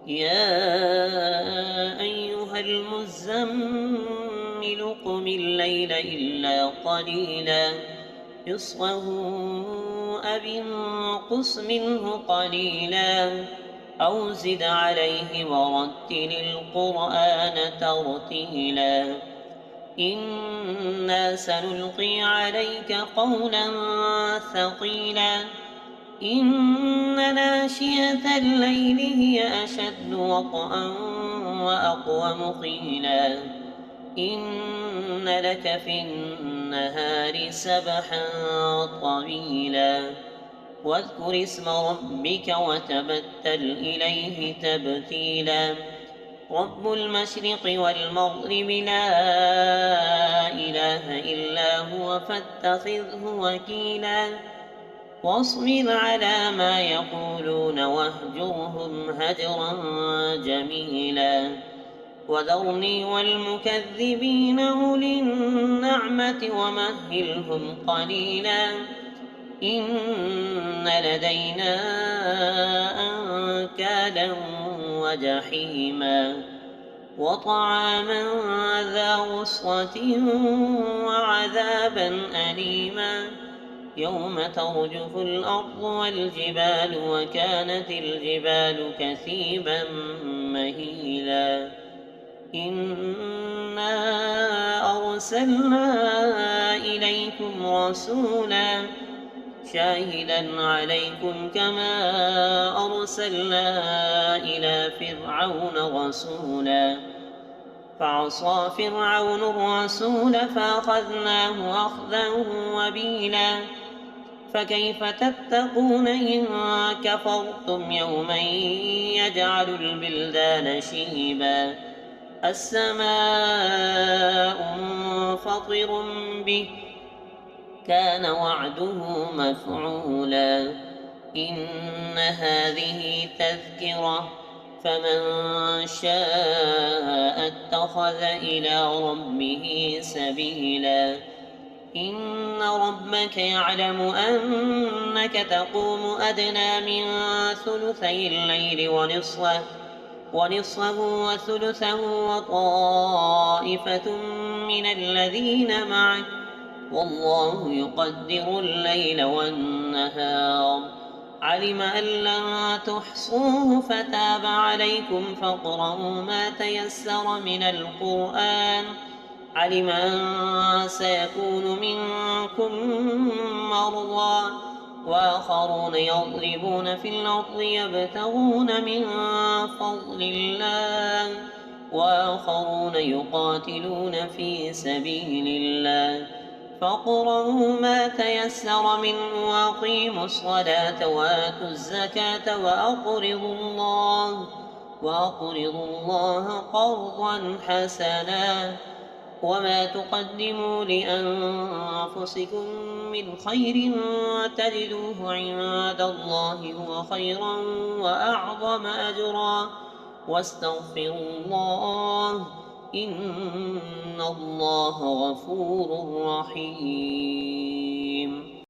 يا أيها المزمل قم الليل إلا قليلا نصفه أو انقص منه قليلا أو زد عليه ورتل القرآن ترتيلا إنا سنلقي عليك قولا ثقيلا إن ناشئة الليل هي أشد وطئا وأقوم قيلا إن لك في النهار سبحا طويلا واذكر اسم ربك وتبتل إليه تبتيلا رب المشرق والمغرب لا إله إلا هو فاتخذه وكيلا واصبر على ما يقولون واهجرهم هجرا جميلا وذرني والمكذبين أولي النعمة ومهلهم قليلا إن لدينا أنكالا وجحيما وطعاما ذا غصة وعذابا أليما يوم ترجف الأرض والجبال وكانت الجبال كثيبا مهيلا إنا أرسلنا إليكم رسولا شاهدا عليكم كما أرسلنا إلى فرعون رسولا فعصى فرعون الرسول فأخذناه أخذا وبيلا فكيف تتقون إن كفرتم يوما يجعل البلدان شيبا السماء منفطر به كان وعده مفعولا إن هذه تذكرة فمن شاء اتخذ إلى ربه سبيلا إن ربك يعلم أنك تقوم أدنى من ثلثي الليل ونصفه وثلثه وطائفة من الذين معك والله يقدر الليل والنهار علم أن لن تحصوه فتاب عليكم فاقرؤوا ما تيسر من القرآن علم أن سيكون منكم مرضى وآخرون يضربون في الأرض يبتغون من فضل الله وآخرون يقاتلون في سبيل الله فاقرؤوا ما تيسر منه وأقيموا الصلاة وآتوا الزكاة وأقرضوا الله قرضا حسنا وما تقدموا لأنفسكم من خير تجدوه عند الله هو خيرا وأعظم أجرا واستغفروا الله إن الله غفور رحيم